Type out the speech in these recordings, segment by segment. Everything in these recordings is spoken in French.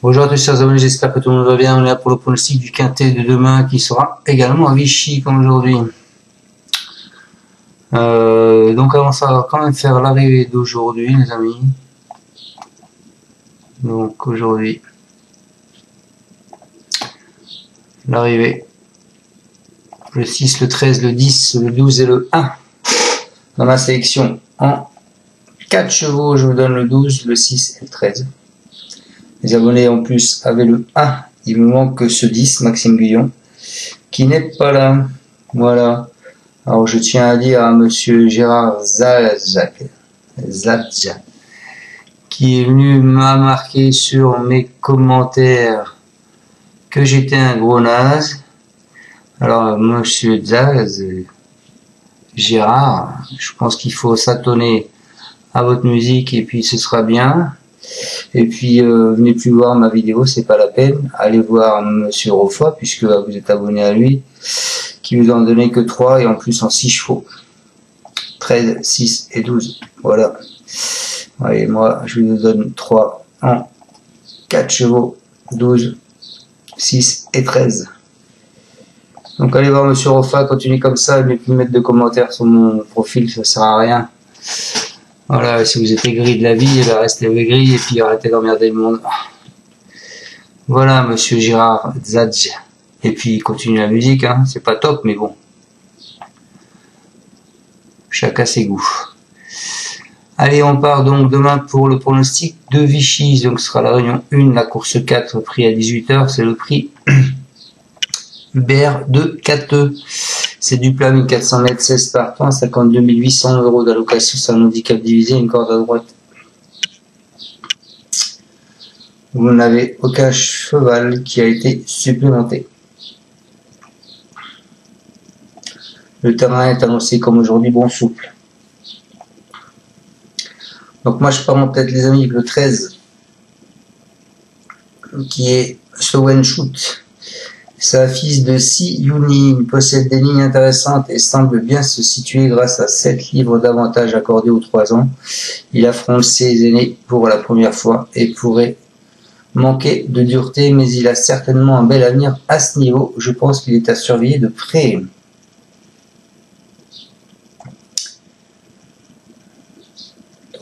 Bonjour à tous chers abonnés, j'espère que tout le monde va bien. On est là pour le pronostic du quintet de demain qui sera également à Vichy comme aujourd'hui. Donc avant ça, on va quand même faire l'arrivée d'aujourd'hui les amis. Donc aujourd'hui, l'arrivée, le 6, le 13, le 10, le 12 et le 1. Dans ma sélection en 4 chevaux, je vous donne le 12, le 6 et le 13. Les abonnés en plus avaient le 1. Il me manque que ce 10, Maxime Guyon, qui n'est pas là. Voilà. Alors je tiens à dire à monsieur Gérard Zadja, qui est venu m'a marqué sur mes commentaires que j'étais un gros naze. Alors monsieur Zaz, Gérard, je pense qu'il faut s'attonner à votre musique et puis ce sera bien. Et puis venez plus voir ma vidéo, c'est pas la peine. Allez voir monsieur Rofa puisque vous êtes abonné à lui, qui vous en donnait que 3 et en plus en 6 chevaux. 13, 6 et 12. Voilà. Allez, moi je vous donne 3 en 4 chevaux, 12, 6 et 13. Donc allez voir monsieur Rofa, continuez comme ça, ne plus mettre de commentaires sur mon profil, ça sert à rien. Voilà, si vous êtes aigri de la vie, restez aigri et puis arrêtez d'emmerder le monde. Voilà, monsieur Gérard Zadj. Et puis, continue la musique, hein. C'est pas top, mais bon. Chacun ses goûts. Allez, on part donc demain pour le pronostic de Vichy. Donc, ce sera la réunion 1, la course 4, prix à 18 h. C'est le prix Hubert de Cateux. C'est du plat 1400 mètres, 16 partants, 52 800 € d'allocation sur un handicap divisé, une corde à droite. Vous n'avez aucun cheval qui a été supplémenté. Le terrain est annoncé comme aujourd'hui bon souple. Donc moi je pars en tête les amis avec le 13 qui est Slowen Shoot. Sa fils de Si Yuni, il possède des lignes intéressantes et semble bien se situer grâce à 7 livres d'avantage accordés aux 3 ans. Il affronte ses aînés pour la première fois et pourrait manquer de dureté, mais il a certainement un bel avenir à ce niveau. Je pense qu'il est à surveiller de près.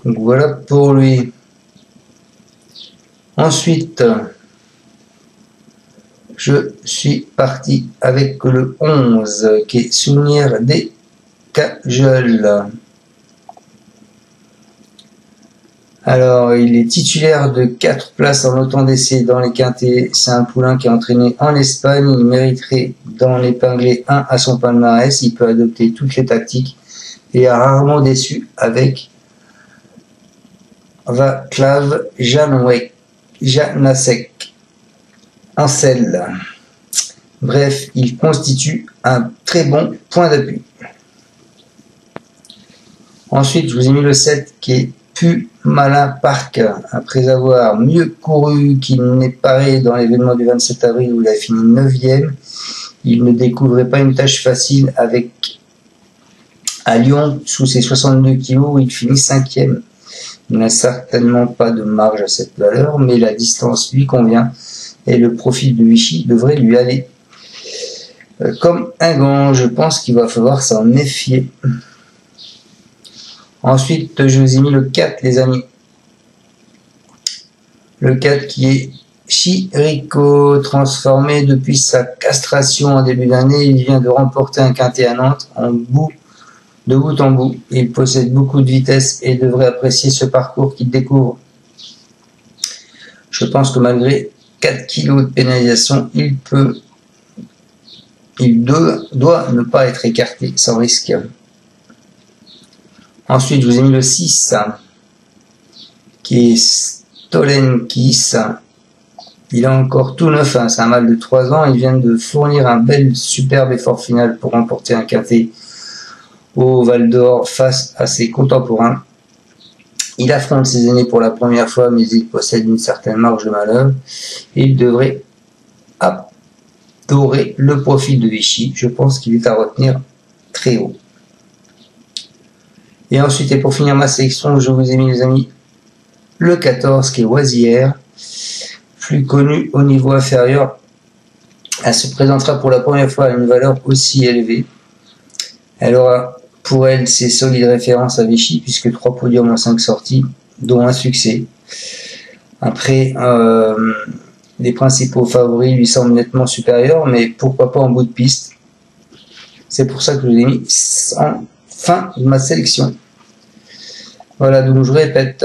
Donc voilà pour lui. Ensuite, je suis parti avec le 11 qui est Souvenir des Cajoles. Alors, il est titulaire de 4 places en autant d'essais dans les quintets. C'est un poulain qui est entraîné en Espagne. Il mériterait d'en épingler un à son palmarès. Il peut adopter toutes les tactiques et a rarement déçu avec Vaclav Janacek. Ancel. Bref, il constitue un très bon point d'appui. Ensuite, je vous ai mis le 7 qui est Pu Malin Park. Après avoir mieux couru qu'il n'est paré dans l'événement du 27 avril où il a fini 9e, il ne découvrait pas une tâche facile avec à Lyon sous ses 62 kg où il finit 5e. Il n'a certainement pas de marge à cette valeur, mais la distance lui convient. Et le profil de Vichy devrait lui aller comme un gant. Je pense qu'il va falloir s'en méfier. Ensuite, je vous ai mis le 4, les amis. Le 4 qui est Chirico, transformé depuis sa castration en début d'année. Il vient de remporter un quintet à Nantes de bout en bout. Il possède beaucoup de vitesse et devrait apprécier ce parcours qu'il découvre. Je pense que malgré 4 kg de pénalisation, il doit ne pas être écarté sans risque. Ensuite, je vous ai mis le 6, qui est Stolenkis. Il est encore tout neuf, hein, c'est un mâle de 3 ans. Il vient de fournir un bel, superbe effort final pour remporter un quintet au Val d'Or face à ses contemporains. Il affronte ses aînés pour la première fois, mais il possède une certaine marge de manœuvre. Il devrait adorer le profil de Vichy. Je pense qu'il est à retenir très haut. Et ensuite, et pour finir ma sélection, je vous ai mis, les amis, le 14 qui est Oisière. plus connue au niveau inférieur, elle se présentera pour la première fois à une valeur aussi élevée. Elle aura pour elle ses solides références à Vichy, puisque 3 podiums en 5 sorties, dont un succès. Après, les principaux favoris lui semblent nettement supérieurs, mais pourquoi pas en bout de piste. C'est pour ça que je l'ai mis en fin de ma sélection. Voilà, donc je répète.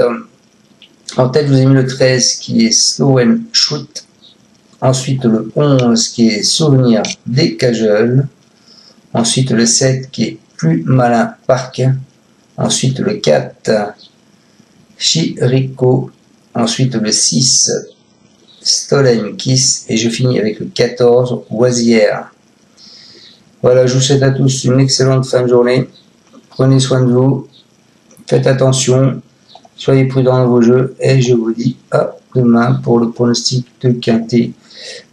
En tête, je vous ai mis le 13 qui est Slow and Shoot. Ensuite, le 11 qui est Souvenir des Cajoles. Ensuite, le 7 qui est Plus Malin Park. Ensuite, le 4 Chirico. Ensuite, le 6 Stolen Kiss. Et je finis avec le 14 Oisière. Voilà, je vous souhaite à tous une excellente fin de journée. Prenez soin de vous. Faites attention. Soyez prudents dans vos jeux. Et je vous dis à demain pour le pronostic de Quintet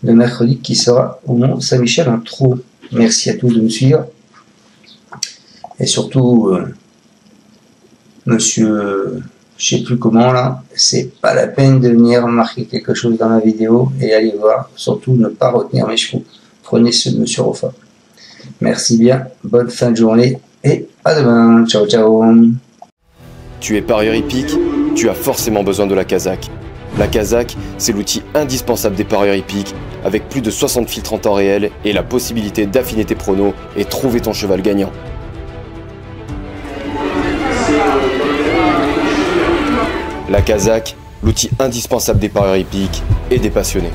de mercredi qui sera au Mont Saint-Michel en Trou. Merci à tous de me suivre. Et surtout, monsieur, je sais plus comment là, c'est pas la peine de venir marquer quelque chose dans ma vidéo et aller voir. Surtout ne pas retenir mes chevaux. Prenez ceux de monsieur Rofa. Merci bien, bonne fin de journée et à demain. Ciao, ciao. Tu es parieur hippique, tu as forcément besoin de la Kazakh. La Kazakh, c'est l'outil indispensable des parieurs hippiques, avec plus de 60 filtres en temps réel et la possibilité d'affiner tes pronos et trouver ton cheval gagnant. La Kazakh, l'outil indispensable des parieurs hippiques et des passionnés.